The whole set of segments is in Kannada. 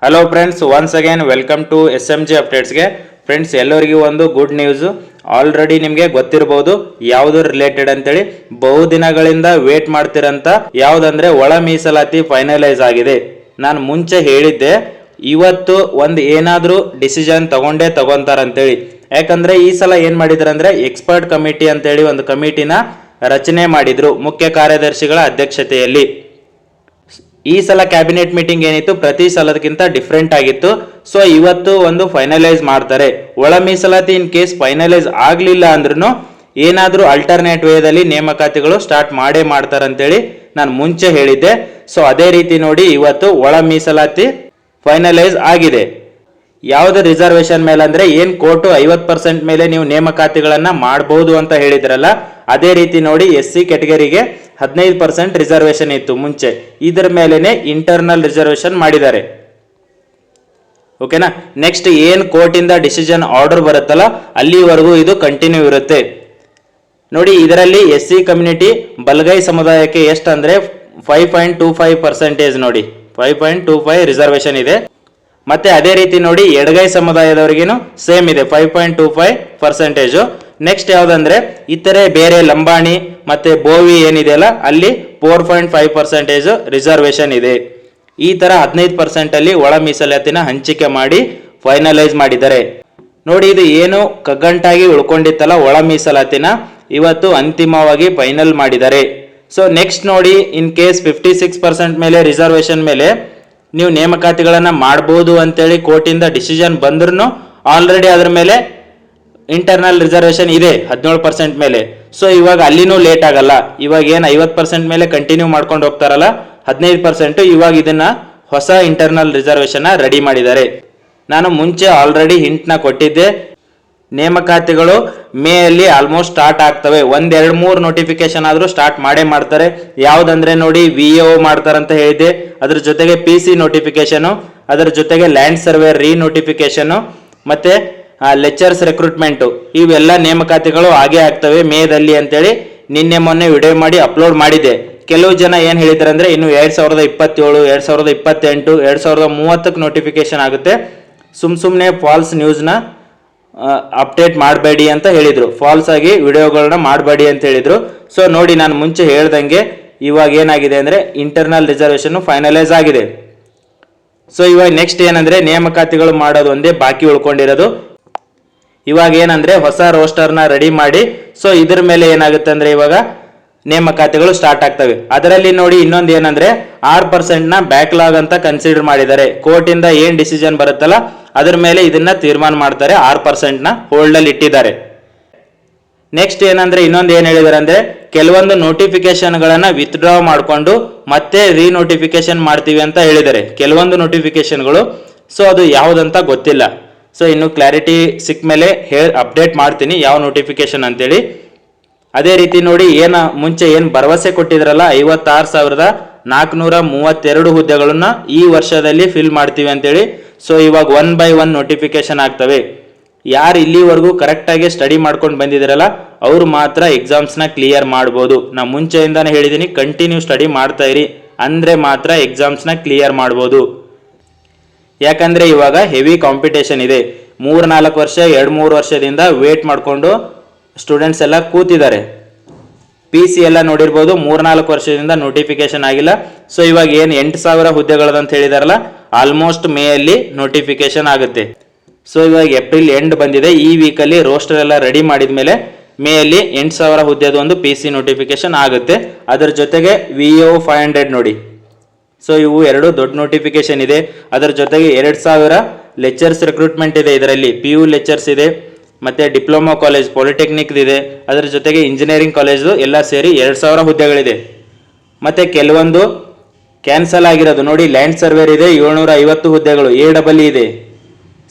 Hello friends, once again welcome to SMG ಅಪ್ಡೇಟ್ಸ್ಗೆ. ಫ್ರೆಂಡ್ಸ್, ಎಲ್ಲರಿಗೂ ಒಂದು ಗುಡ್ ನ್ಯೂಸ್. ಆಲ್ರೆಡಿ ನಿಮಗೆ ಗೊತ್ತಿರಬಹುದು ಯಾವುದು ರಿಲೇಟೆಡ್ ಅಂತೇಳಿ. ಬಹುದಿನಗಳಿಂದ ವೇಟ್ ಮಾಡ್ತಿರಂತ ಯಾವುದಂದ್ರೆ ಒಳ ಮೀಸಲಾತಿ ಫೈನಲೈಸ್ ಆಗಿದೆ. ನಾನು ಮುಂಚೆ ಹೇಳಿದ್ದೆ ಇವತ್ತು ಒಂದು ಏನಾದರೂ ಡಿಸಿಷನ್ ತಗೊಂತಾರಂತೇಳಿ. ಯಾಕಂದ್ರೆ ಈ ಸಲ ಏನ್ ಮಾಡಿದ್ರಂದ್ರೆ ಎಕ್ಸ್ಪರ್ಟ್ ಕಮಿಟಿ ಅಂತೇಳಿ ಒಂದು ಕಮಿಟಿನ ರಚನೆ ಮಾಡಿದ್ರು ಮುಖ್ಯ ಕಾರ್ಯದರ್ಶಿಗಳ ಅಧ್ಯಕ್ಷತೆಯಲ್ಲಿ. ಈ ಸಲ ಕ್ಯಾಬಿನೆಟ್ ಮೀಟಿಂಗ್ ಏನಿತ್ತು ಪ್ರತಿ ಸಲದಕ್ಕಿಂತ ಡಿಫ್ರೆಂಟ್ ಆಗಿತ್ತು. ಸೊ ಇವತ್ತು ಒಂದು ಫೈನಲೈಸ್ ಮಾಡ್ತಾರೆ. ಒಳ ಮೀಸಲಾತಿ ಇನ್ ಕೇಸ್ ಫೈನಲೈಸ್ ಆಗ್ಲಿಲ್ಲ ಅಂದ್ರೂ ಏನಾದ್ರೂ ಅಲ್ಟರ್ನೇಟ್ ವೇದಲ್ಲಿ ನೇಮಕಾತಿಗಳು ಸ್ಟಾರ್ಟ್ ಮಾಡ್ತಾರಂತೇಳಿ ನಾನು ಮುಂಚೆ ಹೇಳಿದ್ದೆ. ಸೊ ಅದೇ ರೀತಿ ನೋಡಿ ಇವತ್ತು ಒಳ ಮೀಸಲಾತಿ ಫೈನಲೈಸ್ ಆಗಿದೆ. ಯಾವ್ದು ರಿಸರ್ವೇಶನ್ ಮೇಲೆ ಅಂದ್ರೆ ಏನ್ ಕೋರ್ಟು 50% ಮೇಲೆ ನೀವು ನೇಮಕಾತಿಗಳನ್ನ ಮಾಡಬಹುದು ಅಂತ ಹೇಳಿದ್ರಲ್ಲ, ಅದೇ ರೀತಿ ನೋಡಿ SC ಕ್ಯಾಟಗರಿಗೆ 15% ರಿಸರ್ವೇಶನ್ ಇತ್ತು ಮುಂಚೆ. ಇದರ ಮೇಲೆನೆ ಇಂಟರ್ನಲ್ ರಿಸರ್ವೇಶನ್ ಮಾಡಿದ್ದಾರೆ. ಓಕೆನಾ. ನೆಕ್ಸ್ಟ್ ಏನ್ ಕೋರ್ಟ್ ಇಂದ ಡಿಸಿಷನ್ ಆರ್ಡರ್ ಬರುತ್ತಲ್ಲ ಅಲ್ಲಿವರೆಗೂ ಇದು ಕಂಟಿನ್ಯೂ ಇರುತ್ತೆ. ನೋಡಿ ಇದರಲ್ಲಿ SC ಕಮ್ಯುನಿಟಿ ಬಲಗೈ ಸಮುದಾಯಕ್ಕೆ ಎಷ್ಟು ಅಂದ್ರೆ 5.25% ನೋಡಿ 5.25 ರಿಸರ್ವೇಶನ್ ಇದೆ. ಮತ್ತೆ ಅದೇ ರೀತಿ ನೋಡಿ ಎಡಗೈ ಸಮುದಾಯದವರಿಗೇನು ಸೇಮ್ ಇದೆ 5.25%. ನೆಕ್ಸ್ಟ್ ಯಾವ್ದಂದ್ರೆ ಇತರೆ ಬೇರೆ ಲಂಬಾಣಿ ಮತ್ತೆ ಬೋವಿ ಏನಿದೆಯಲ್ಲ ಅಲ್ಲಿ 4.5% ರಿಸರ್ವೇಶನ್ ಇದೆ. ಈ ತರ 15% ಅಲ್ಲಿ ಒಳ ಮೀಸಲಾತಿನ ಹಂಚಿಕೆ ಮಾಡಿ ಫೈನಲೈಸ್ ಮಾಡಿದ್ದಾರೆ. ನೋಡಿ ಇದು ಏನು ಕಗ್ಗಂಟಾಗಿ ಉಳ್ಕೊಂಡಿತ್ತಲ್ಲ ಒಳ ಮೀಸಲಾತಿನ ಇವತ್ತು ಅಂತಿಮವಾಗಿ ಫೈನಲ್ ಮಾಡಿದ್ದಾರೆ. ಸೊ ನೆಕ್ಸ್ಟ್ ನೋಡಿ ಇನ್ ಕೇಸ್ 56% ಮೇಲೆ ರಿಸರ್ವೇಶನ್ ಮೇಲೆ ನೀವು ನೇಮಕಾತಿಗಳನ್ನ ಮಾಡಬಹುದು ಅಂತೇಳಿ ಕೋರ್ಟಿಂದ ಡಿಸಿಷನ್ ಬಂದ್ರೂ ಆಲ್ರೆಡಿ ಅದ್ರ ಮೇಲೆ ಇಂಟರ್ನಲ್ ರಿಸರ್ವೇಶನ್ ಇದೆ 17% ಮೇಲೆ. ಸೊ ಇವಾಗ ಅಲ್ಲಿನೂ ಲೇಟ್ ಆಗಲ್ಲ. ಇವಾಗ ಏನು 50% ಮೇಲೆ ಕಂಟಿನ್ಯೂ ಮಾಡ್ಕೊಂಡು ಹೋಗ್ತಾರಲ್ಲ 15%, ಇವಾಗ ಇದನ್ನ ಹೊಸ ಇಂಟರ್ನಲ್ ರಿಸರ್ವೇಶನ್ ರೆಡಿ ಮಾಡಿದ್ದಾರೆ. ನಾನು ಮುಂಚೆ ಆಲ್ರೆಡಿ ಹಿಂಟ್ನ ಕೊಟ್ಟಿದ್ದೆ. ನೇಮಕಾತಿಗಳು ಮೇ ಅಲ್ಲಿ ಆಲ್ಮೋಸ್ಟ್ ಸ್ಟಾರ್ಟ್ ಆಗ್ತವೆ. 1-2-3 ನೋಟಿಫಿಕೇಶನ್ ಆದ್ರೂ ಸ್ಟಾರ್ಟ್ ಮಾಡ್ತಾರೆ. ಯಾವ್ದಂದ್ರೆ ನೋಡಿ VAO ಮಾಡ್ತಾರಂತ ಹೇಳಿದೆ, ಅದ್ರ ಜೊತೆಗೆ PC ನೋಟಿಫಿಕೇಶನ್, ಅದರ ಜೊತೆಗೆ ಲ್ಯಾಂಡ್ ಸರ್ವೆ ರೀ ನೋಟಿಫಿಕೇಶನ್, ಮತ್ತೆ ಲೆಕ್ಚರ್ಸ್ ರೆಕ್ರೂಟ್ಮೆಂಟ್, ಇವೆಲ್ಲ ನೇಮಕಾತಿಗಳು ಆಗೇ ಆಗ್ತವೆ ಮೇದಲ್ಲಿ ಅಂತೇಳಿ ನಿನ್ನೆ ಮೊನ್ನೆ ವಿಡಿಯೋ ಮಾಡಿ ಅಪ್ಲೋಡ್ ಮಾಡಿದೆ. ಕೆಲವು ಜನ ಏನ್ ಹೇಳಿದಾರೆ ಅಂದ್ರೆ ಇನ್ನು 2027, 2028, 2030 ನೋಟಿಫಿಕೇಶನ್ ಆಗುತ್ತೆ. ಸುಮ್ನೆ ಫಾಲ್ಸ್ ನ್ಯೂಸ್ನ ಅಪ್ಡೇಟ್ ಮಾಡಬೇಡಿ ಅಂತ ಹೇಳಿದ್ರು. ಫಾಲ್ಸ್ ಆಗಿ ವಿಡಿಯೋಗಳನ್ನ ಮಾಡಬೇಡಿ ಅಂತ ಹೇಳಿದ್ರು. ಸೊ ನೋಡಿ ನಾನು ಮುಂಚೆ ಹೇಳ್ದಂಗೆ ಇವಾಗ ಏನಾಗಿದೆ ಅಂದ್ರೆ ಇಂಟರ್ನಲ್ ರಿಸರ್ವೇಶನ್ ಫೈನಲೈಸ್ ಆಗಿದೆ. ಸೊ ಇವಾಗ ನೆಕ್ಸ್ಟ್ ಏನಂದ್ರೆ ನೇಮಕಾತಿಗಳು ಮಾಡೋದು ಒಂದೇ ಬಾಕಿ ಉಳ್ಕೊಂಡಿರೋದು. ಇವಾಗ ಏನಂದ್ರೆ ಹೊಸ ರೋಸ್ಟರ್ನ ರೆಡಿ ಮಾಡಿ ಸೊ ಇದ್ರ ಮೇಲೆ ಏನಾಗುತ್ತೆ ಅಂದ್ರೆ ಇವಾಗ ನೇಮಕಾತಿಗಳು ಸ್ಟಾರ್ಟ್ ಆಗ್ತವೆ. ಅದರಲ್ಲಿ ನೋಡಿ ಇನ್ನೊಂದು ಏನಂದ್ರೆ 6% ನ ಬ್ಯಾಕ್ಲಾಗ್ ಅಂತ ಕನ್ಸಿಡರ್ ಮಾಡಿದ್ದಾರೆ. ಕೋರ್ಟ್ ಇಂದ ಏನ್ ಡಿಸಿಷನ್ ಬರುತ್ತಲ್ಲ ಅದ್ರ ಮೇಲೆ ಇದನ್ನ ತೀರ್ಮಾನ ಮಾಡ್ತಾರೆ. 6% ನ ಹೋಲ್ಡ್ ಅಲ್ಲಿ ಇಟ್ಟಿದ್ದಾರೆ. ನೆಕ್ಸ್ಟ್ ಏನಂದ್ರೆ ಇನ್ನೊಂದು ಏನ್ ಹೇಳಿದಾರೆ ಅಂದ್ರೆ ಕೆಲವೊಂದು ನೋಟಿಫಿಕೇಶನ್ ಗಳನ್ನ ವಿತ್ಡ್ರಾ ಮಾಡ್ಕೊಂಡು ಮತ್ತೆ ರೀನೋಟಿಫಿಕೇಶನ್ ಮಾಡ್ತೀವಿ ಅಂತ ಹೇಳಿದ್ದಾರೆ ಕೆಲವೊಂದು ನೋಟಿಫಿಕೇಶನ್ಗಳು. ಸೊ ಅದು ಯಾವ್ದಂತ ಗೊತ್ತಿಲ್ಲ. ಸೊ ಇನ್ನು ಕ್ಲಾರಿಟಿ ಸಿಕ್ಕ ಮೇಲೆ ಅಪ್ಡೇಟ್ ಮಾಡ್ತೀನಿ ಯಾವ ನೋಟಿಫಿಕೇಶನ್ ಅಂತೇಳಿ. ಅದೇ ರೀತಿ ನೋಡಿ ಮುಂಚೆ ಏನ್ ಭರವಸೆ ಕೊಟ್ಟಿದ್ರಲ್ಲ 56,432 ಹುದ್ದೆಗಳನ್ನ ಈ ವರ್ಷದಲ್ಲಿ ಫಿಲ್ ಮಾಡ್ತೀವಿ ಅಂತೇಳಿ. ಸೊ ಇವಾಗ 1 by 1 ನೋಟಿಫಿಕೇಶನ್ ಆಗ್ತವೆ. ಯಾರು ಇಲ್ಲಿವರೆಗೂ ಕರೆಕ್ಟ್ ಆಗಿ ಸ್ಟಡಿ ಮಾಡ್ಕೊಂಡು ಬಂದಿದ್ರಲ್ಲ ಅವ್ರು ಮಾತ್ರ ಎಕ್ಸಾಮ್ಸ್ನ ಕ್ಲಿಯರ್ ಮಾಡ್ಬೋದು. ನಾ ಮುಂಚೆಯಿಂದಾನೆ ಹೇಳಿದ್ದೀನಿ, ಕಂಟಿನ್ಯೂ ಸ್ಟಡಿ ಮಾಡ್ತಾ ಇರಿ ಅಂದ್ರೆ ಮಾತ್ರ ಎಕ್ಸಾಮ್ಸ್ನ ಕ್ಲಿಯರ್ ಮಾಡ್ಬೋದು. ಯಾಕಂದ್ರೆ ಇವಾಗ ಹೆವಿ ಕಾಂಪಿಟೇಷನ್ ಇದೆ. 3-4 ವರ್ಷ 2-3 ವರ್ಷದಿಂದ ವೇಟ್ ಮಾಡ್ಕೊಂಡು ಸ್ಟೂಡೆಂಟ್ಸ್ ಎಲ್ಲ ಕೂತಿದ್ದಾರೆ. PC ಎಲ್ಲ ನೋಡಿರ್ಬೋದು 3-4 ವರ್ಷದಿಂದ ನೋಟಿಫಿಕೇಶನ್ ಆಗಿಲ್ಲ. ಸೊ ಇವಾಗ ಏನು 8,000 ಹುದ್ದೆಗಳದಂತ ಹೇಳಿದಾರಲ್ಲ ಆಲ್ಮೋಸ್ಟ್ ಮೇ ಅಲ್ಲಿ ನೋಟಿಫಿಕೇಶನ್ ಆಗುತ್ತೆ. ಸೊ ಇವಾಗ ಏಪ್ರಿಲ್ ಎಂಡ್ ಬಂದಿದೆ. ಈ ವೀಕಲ್ಲಿ ರೋಸ್ಟರ್ ಎಲ್ಲ ರೆಡಿ ಮಾಡಿದ ಮೇಲೆ ಮೇ ಅಲ್ಲಿ 8,000 ಹುದ್ದೆದು ಒಂದು PC ನೋಟಿಫಿಕೇಶನ್ ಆಗುತ್ತೆ. ಅದರ ಜೊತೆಗೆ VAO 500 ನೋಡಿ. ಸೊ ಇವು ಎರಡು ದೊಡ್ಡ ನೋಟಿಫಿಕೇಶನ್ ಇದೆ. ಅದರ ಜೊತೆಗೆ 2,000 ಲೆಕ್ಚರ್ಸ್ ರಿಕ್ರೂಟ್ಮೆಂಟ್ ಇದೆ. ಇದರಲ್ಲಿ PU ಲೆಕ್ಚರ್ಸ್ ಇದೆ, ಮತ್ತೆ ಡಿಪ್ಲೊಮಾ ಕಾಲೇಜ್ ಪಾಲಿಟೆಕ್ನಿಕ್ ಇದೆ, ಅದರ ಜೊತೆಗೆ ಇಂಜಿನಿಯರಿಂಗ್ ಕಾಲೇಜು ಎಲ್ಲ ಸೇರಿ 2,000 ಹುದ್ದೆಗಳಿದೆ. ಮತ್ತೆ ಕೆಲವೊಂದು ಕ್ಯಾನ್ಸಲ್ ಆಗಿರೋದು ನೋಡಿ, ಲ್ಯಾಂಡ್ ಸರ್ವೇರ್ ಇದೆ 750 ಹುದ್ದೆಗಳು, AEE ಇದೆ,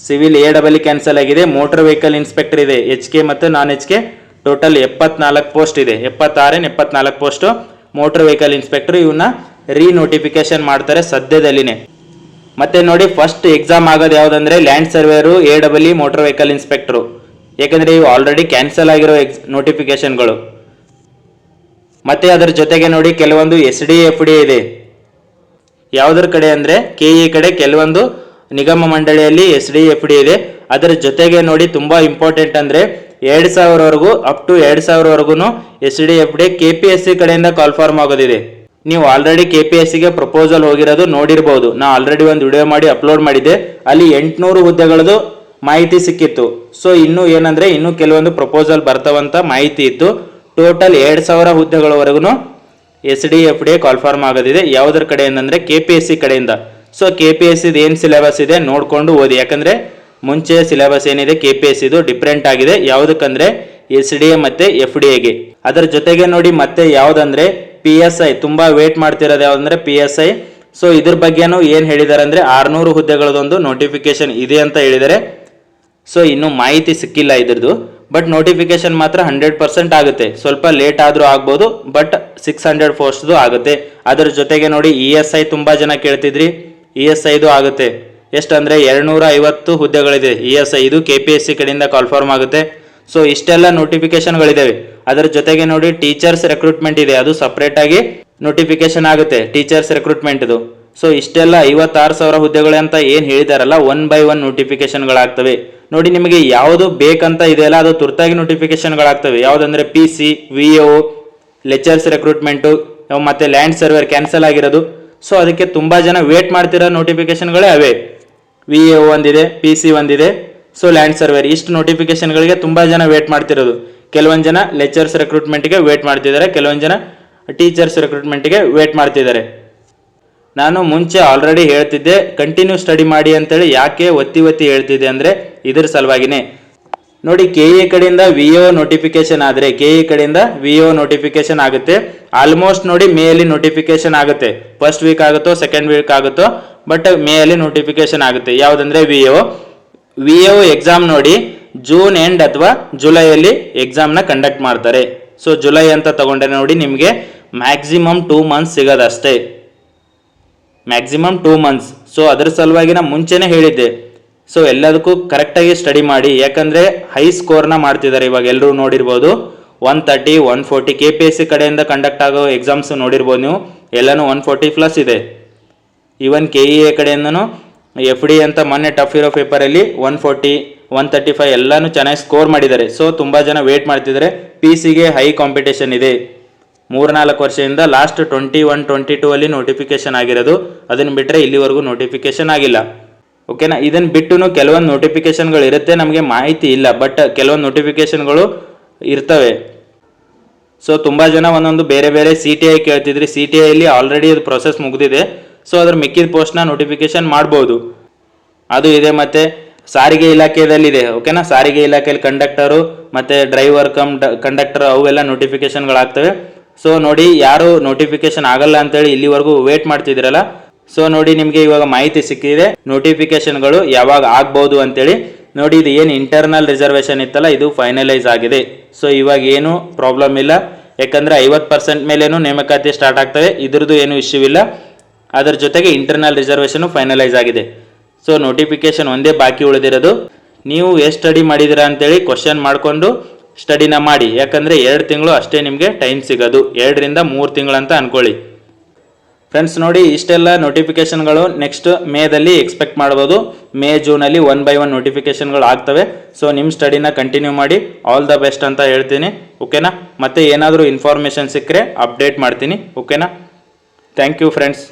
ಸಿವಿಲ್ AEE ಕ್ಯಾನ್ಸಲ್ ಆಗಿದೆ, ಮೋಟರ್ ವೆಹಿಕಲ್ ಇನ್ಸ್ಪೆಕ್ಟರ್ ಇದೆ, HK ಮತ್ತು ನಾನ್ HK ಟೋಟಲ್ 74 ಪೋಸ್ಟ್ ಇದೆ. 74 ಪೋಸ್ಟ್ ಮೋಟರ್ ವೆಹಿಕಲ್ ಇನ್ಸ್ಪೆಕ್ಟರ್. ಇವನ್ನ ರೀನೋಟಿಫಿಕೇಶನ್ ಮಾಡ್ತಾರೆ ಸದ್ಯದಲ್ಲಿನೇ. ಮತ್ತೆ ನೋಡಿ ಫಸ್ಟ್ ಎಕ್ಸಾಮ್ ಆಗೋದು ಯಾವ್ದಂದ್ರೆ land surveyor, AEE, motor vehicle inspector. ಯಾಕಂದ್ರೆ ಇವು ಆಲ್ರೆಡಿ ಕ್ಯಾನ್ಸಲ್ ಆಗಿರೋ ನೋಟಿಫಿಕೇಶನ್ಗಳು. ಮತ್ತೆ ಅದರ ಜೊತೆಗೆ ನೋಡಿ ಕೆಲವೊಂದು SD FD ಇದೆ. ಯಾವುದ್ರ ಕಡೆ ಅಂದ್ರೆ KE ಕಡೆ ಕೆಲವೊಂದು ನಿಗಮ ಮಂಡಳಿಯಲ್ಲಿ SDFD ಇದೆ. ಅದರ ಜೊತೆಗೆ ನೋಡಿ ತುಂಬ ಇಂಪಾರ್ಟೆಂಟ್ ಅಂದರೆ 2000ವರೆಗೂ ಅಪ್ ಟು 2000ವರೆಗೂ SDFD KPSC ಕಡೆಯಿಂದ ಕಾಲ್ ಫಾರ್ಮ್ ಆಗೋದಿದೆ. ನೀವು ಆಲ್ರೆಡಿ KPSCಗೆ ಪ್ರಪೋಸಲ್ ಹೋಗಿರೋದು ನೋಡಿರ್ಬೋದು. ನಾ ಆಲ್ರೆಡಿ ಒಂದು ವಿಡಿಯೋ ಮಾಡಿ ಅಪ್ಲೋಡ್ ಮಾಡಿದ್ದೆ, ಅಲ್ಲಿ 800 ಹುದ್ದೆಗಳದ್ದು ಮಾಹಿತಿ ಸಿಕ್ಕಿತ್ತು. ಸೊ ಇನ್ನೂ ಏನಂದ್ರೆ ಇನ್ನೂ ಕೆಲವೊಂದು ಪ್ರಪೋಸಲ್ ಬರ್ತಾವಂತ ಮಾಹಿತಿ ಇತ್ತು. ಟೋಟಲ್ 2000 ಹುದ್ದೆಗಳವರೆಗೂ SDFD ಕಾಲ್ ಫಾರ್ಮ್ ಆಗೋದಿದೆ. ಯಾವುದರ ಕಡೆಯಿಂದ ಅಂದರೆ KPSC ಕಡೆಯಿಂದ. ಸೊ KPSC ಏನು ಸಿಲೆಬಸ್ ಇದೆ ನೋಡ್ಕೊಂಡು ಓದಿ, ಯಾಕಂದ್ರೆ ಮುಂಚೆ ಸಿಲೆಬಸ್ ಏನಿದೆ KPSC ಡಿಫ್ರೆಂಟ್ ಆಗಿದೆ. ಯಾವುದಕ್ಕಂದ್ರೆ SDA ಮತ್ತೆ FDAಗೆ. ಅದರ ಜೊತೆಗೆ ನೋಡಿ ಮತ್ತೆ ಯಾವುದಂದ್ರೆ PSI, ತುಂಬಾ ವೇಟ್ ಮಾಡ್ತಿರೋದು ಯಾವ್ದಂದ್ರೆ PSI. ಸೊ ಇದ್ರ ಬಗ್ಗೆನೂ ಏನ್ ಹೇಳಿದಾರೆ ಅಂದ್ರೆ 600 ಹುದ್ದೆಗಳದೊಂದು ನೋಟಿಫಿಕೇಶನ್ ಇದೆ ಅಂತ ಹೇಳಿದರೆ. ಸೊ ಇನ್ನು ಮಾಹಿತಿ ಸಿಕ್ಕಿಲ್ಲ ಇದ್ರದ್ದು, ಬಟ್ ನೋಟಿಫಿಕೇಶನ್ ಮಾತ್ರ 100% ಆಗುತ್ತೆ. ಸ್ವಲ್ಪ ಲೇಟ್ ಆದ್ರೂ ಆಗ್ಬೋದು, ಬಟ್ 600 ಪೋಸ್ಟ್ದು ಆಗುತ್ತೆ. ಅದರ ಜೊತೆಗೆ ನೋಡಿ ESI ತುಂಬಾ ಜನ ಕೇಳ್ತಿದ್ರಿ, ESIದು ಆಗುತ್ತೆ. ಎಷ್ಟಂದ್ರೆ 250 ಹುದ್ದೆಗಳಿದೆ ESI, ಇದು KPSC ಕಡೆಯಿಂದ ಕಾಲ್ ಫಾರ್ಮ್ ಆಗುತ್ತೆ. ಸೊ ಇಷ್ಟೆಲ್ಲ ನೋಟಿಫಿಕೇಶನ್ಗಳಿದಾವೆ. ಅದರ ಜೊತೆಗೆ ನೋಡಿ ಟೀಚರ್ಸ್ ರೆಕ್ರೂಟ್ಮೆಂಟ್ ಇದೆ, ಅದು ಸಪ್ರೇಟ್ ಆಗಿ ನೋಟಿಫಿಕೇಶನ್ ಆಗುತ್ತೆ ಟೀಚರ್ಸ್ ರೆಕ್ರೂಟ್ಮೆಂಟ್ ಇದು. ಸೊ ಇಷ್ಟೆಲ್ಲ 56,000 ಹುದ್ದೆಗಳು ಅಂತ ಏನ್ ಹೇಳಿದಾರಲ್ಲ, 1 by 1 ನೋಟಿಫಿಕೇಶನ್ಗಳಾಗ್ತವೆ. ನೋಡಿ ನಿಮಗೆ ಯಾವುದು ಬೇಕಂತ ಇದೆಯಲ್ಲ ಅದು ತುರ್ತಾಗಿ ನೋಟಿಫಿಕೇಶನ್ಗಳಾಗ್ತವೆ. ಯಾವುದಂದ್ರೆ PC, VO, ಲೆಕ್ಚರ್ಸ್ ರೆಕ್ರೂಟ್ಮೆಂಟು ಮತ್ತೆ ಲ್ಯಾಂಡ್ ಸರ್ವೇರ್ ಕ್ಯಾನ್ಸಲ್ ಆಗಿರೋದು. ಸೊ ಅದಕ್ಕೆ ತುಂಬಾ ಜನ ವೇಟ್ ಮಾಡ್ತಿರೋ ನೋಟಿಫಿಕೇಶನ್ಗಳೇ ಅವೇ. VO ಒಂದಿದೆ, PC ಒಂದಿದೆ, ಸೊ ಲ್ಯಾಂಡ್ ಸರ್ವೇರ್, ಇಷ್ಟು ನೋಟಿಫಿಕೇಶನ್ಗಳಿಗೆ ತುಂಬಾ ಜನ ವೇಟ್ ಮಾಡ್ತಿರೋದು. ಕೆಲವೊಂದು ಜನ ಲೆಕ್ಚರ್ಸ್ ರೆಕ್ರೂಟ್ಮೆಂಟ್ಗೆ ವೇಟ್ ಮಾಡ್ತಿದ್ದಾರೆ, ಕೆಲವೊಂದು ಜನ ಟೀಚರ್ಸ್ ರೆಕ್ರೂಟ್ಮೆಂಟ್ಗೆ ವೇಟ್ ಮಾಡ್ತಿದ್ದಾರೆ. ನಾನು ಮುಂಚೆ ಆಲ್ರೆಡಿ ಹೇಳ್ತಿದ್ದೆ ಕಂಟಿನ್ಯೂ ಸ್ಟಡಿ ಮಾಡಿ ಅಂತೇಳಿ. ಯಾಕೆ ಒತ್ತಿ ಹೇಳ್ತಿದ್ದೆ ಅಂದರೆ ಇದ್ರ ಸಲುವಾಗಿನೇ. ನೋಡಿ KE ಕಡೆಯಿಂದ VO ನೋಟಿಫಿಕೇಶನ್ ಆದರೆ KE ಕಡೆಯಿಂದ VO ನೋಟಿಫಿಕೇಶನ್ ಆಗುತ್ತೆ. ಆಲ್ಮೋಸ್ಟ್ ನೋಡಿ ಮೇ ಅಲ್ಲಿ ನೋಟಿಫಿಕೇಶನ್ ಆಗುತ್ತೆ. ಫಸ್ಟ್ ವೀಕ್ ಆಗುತ್ತೋ ಸೆಕೆಂಡ್ ವೀಕ್ ಆಗುತ್ತೋ, ಬಟ್ ಮೇ ಅಲ್ಲಿ ನೋಟಿಫಿಕೇಶನ್ ಆಗುತ್ತೆ. ಯಾವುದಂದ್ರೆ VO ಎಕ್ಸಾಮ್ ನೋಡಿ ಜೂನ್ ಎಂಡ್ ಅಥವಾ ಜುಲೈಯಲ್ಲಿ ಎಕ್ಸಾಮ್ನ ಕಂಡಕ್ಟ್ ಮಾಡ್ತಾರೆ. ಸೊ ಜುಲೈ ಅಂತ ತಗೊಂಡ್ರೆ ನೋಡಿ ನಿಮಗೆ ಮ್ಯಾಕ್ಸಿಮಮ್ 2 months ಸಿಗೋದಷ್ಟೇ, ಮ್ಯಾಕ್ಸಿಮಮ್ 2 months. ಸೊ ಅದರ ಸಲುವಾಗಿ ನಾ ಮುಂಚೆನೆ ಹೇಳಿದ್ದೆ. ಸೊ ಎಲ್ಲದಕ್ಕೂ ಕರೆಕ್ಟಾಗಿ ಸ್ಟಡಿ ಮಾಡಿ, ಯಾಕಂದ್ರೆ ಹೈ ಸ್ಕೋರ್ನ ಮಾಡ್ತಿದ್ದಾರೆ ಇವಾಗ. ಎಲ್ಲರೂ ನೋಡಿರ್ಬೋದು 130, 140 KPSC ಕಡೆಯಿಂದ ಕಂಡಕ್ಟ್ ಆಗೋ ಎಕ್ಸಾಮ್ಸ್ ನೋಡಿರ್ಬೋದು ನೀವು, ಎಲ್ಲನೂ 140+ ಇದೆ. ಈವನ್ KEA ಕಡೆಯಿಂದನೂ FD ಅಂತ ಮೊನ್ನೆ ಟಫ್ ಇರೋ ಪೇಪರಲ್ಲಿ 140, 135 ಎಲ್ಲಾನು ಚೆನ್ನಾಗಿ ಸ್ಕೋರ್ ಮಾಡಿದ್ದಾರೆ. ಸೊ ತುಂಬಾ ಜನ ವೇಟ್ ಮಾಡ್ತಿದ್ದಾರೆ. PCಗೆ ಹೈ ಕಾಂಪಿಟೇಷನ್ ಇದೆ. 3-4 ವರ್ಷದಿಂದ ಲಾಸ್ಟ್ 21, 22 ಅಲ್ಲಿ ನೋಟಿಫಿಕೇಶನ್ ಆಗಿರೋದು. ಅದನ್ನ ಬಿಟ್ಟರೆ ಇಲ್ಲಿವರೆಗೂ ನೋಟಿಫಿಕೇಶನ್ ಆಗಿಲ್ಲ. ಓಕೆನಾ? ಇದನ್ನ ಬಿಟ್ಟು ಕೆಲವೊಂದು ನೋಟಿಫಿಕೇಶನ್ಗಳು ಇರುತ್ತೆ, ನಮಗೆ ಮಾಹಿತಿ ಇಲ್ಲ, ಬಟ್ ಕೆಲವೊಂದು ನೋಟಿಫಿಕೇಶನ್ಗಳು ಇರ್ತವೆ. ಸೊ ತುಂಬಾ ಜನ ಒಂದೊಂದು ಬೇರೆ ಬೇರೆ CTI ಕೇಳ್ತಿದ್ರಿ. CTIಯಲ್ಲಿ ಆಲ್ರೆಡಿ ಅದು ಪ್ರೊಸೆಸ್ ಮುಗಿದಿದೆ. ಸೊ ಅದ್ರ ಮಿಕ್ಕಿದ ಪೋಸ್ಟ್ನ ನೋಟಿಫಿಕೇಶನ್ ಮಾಡ್ಬೋದು, ಅದು ಇದೆ. ಮತ್ತೆ ಸಾರಿಗೆ ಇಲಾಖೆಯಲ್ಲಿದೆ. ಓಕೆನಾ? ಸಾರಿಗೆ ಇಲಾಖೆಯಲ್ಲಿ ಕಂಡಕ್ಟರು ಮತ್ತೆ ಡ್ರೈವರ್ ಕಂಡಕ್ಟರ್ ಅವೆಲ್ಲ ನೋಟಿಫಿಕೇಶನ್ಗಳಾಗ್ತವೆ. ಸೊ ನೋಡಿ ಯಾರು ನೋಟಿಫಿಕೇಶನ್ ಆಗಲ್ಲ ಅಂತೇಳಿ ಇಲ್ಲಿವರೆಗೂ ವೇಟ್ ಮಾಡ್ತಿದ್ದೀರಲ್ಲ, ಸೊ ನೋಡಿ ನಿಮಗೆ ಇವಾಗ ಮಾಹಿತಿ ಸಿಕ್ಕಿದೆ ನೋಟಿಫಿಕೇಶನ್ಗಳು ಯಾವಾಗ ಆಗ್ಬೋದು ಅಂತೇಳಿ. ನೋಡಿ ಇದು ಏನು ಇಂಟರ್ನಲ್ ರಿಸರ್ವೇಶನ್ ಇತ್ತಲ್ಲ, ಇದು ಫೈನಲೈಸ್ ಆಗಿದೆ. ಸೊ ಇವಾಗ ಏನು ಪ್ರಾಬ್ಲಮ್ ಇಲ್ಲ, ಯಾಕಂದ್ರೆ 50% ಮೇಲೇನು ನೇಮಕಾತಿ ಸ್ಟಾರ್ಟ್ ಆಗ್ತವೆ, ಇದ್ರದ್ದು ಏನು ಇಶ್ಯೂ ಇಲ್ಲ. ಅದರ ಜೊತೆಗೆ ಇಂಟರ್ನಲ್ ರಿಸರ್ವೇಶನ್ ಫೈನಲೈಸ್ ಆಗಿದೆ. ಸೊ ನೋಟಿಫಿಕೇಶನ್ ಒಂದೇ ಬಾಕಿ ಉಳಿದಿರೋದು. ನೀವು ಎಷ್ಟು ಸ್ಟಡಿ ಮಾಡಿದಿರಾ ಅಂತೇಳಿ ಕ್ವಶನ್ ಮಾಡಿಕೊಂಡು ಸ್ಟಡಿನ ಮಾಡಿ, ಯಾಕಂದರೆ 2 ತಿಂಗಳು ಅಷ್ಟೇ ನಿಮಗೆ ಟೈಮ್ ಸಿಗೋದು, 2 ರಿಂದ 3 ತಿಂಗಳಂತ ಅನ್ಕೊಳ್ಳಿ. ಫ್ರೆಂಡ್ಸ್ ನೋಡಿ ಇಷ್ಟೆಲ್ಲ ನೋಟಿಫಿಕೇಶನ್ಗಳು ನೆಕ್ಸ್ಟ್ ಮೇದಲ್ಲಿ ಎಕ್ಸ್ಪೆಕ್ಟ್ ಮಾಡ್ಬೋದು. ಮೇ ಜೂನಲ್ಲಿ 1 by 1 ನೋಟಿಫಿಕೇಶನ್ಗಳು ಆಗ್ತವೆ. ಸೊ ನಿಮ್ಮ ಸ್ಟಡಿನ ಕಂಟಿನ್ಯೂ ಮಾಡಿ. ಆಲ್ ದ ಬೆಸ್ಟ್ ಅಂತ ಹೇಳ್ತೀನಿ. ಓಕೆನಾ? ಮತ್ತೆ ಏನಾದರೂ ಇನ್ಫಾರ್ಮೇಷನ್ ಸಿಕ್ಕರೆ ಅಪ್ಡೇಟ್ ಮಾಡ್ತೀನಿ. ಓಕೆನಾ? Thank you friends.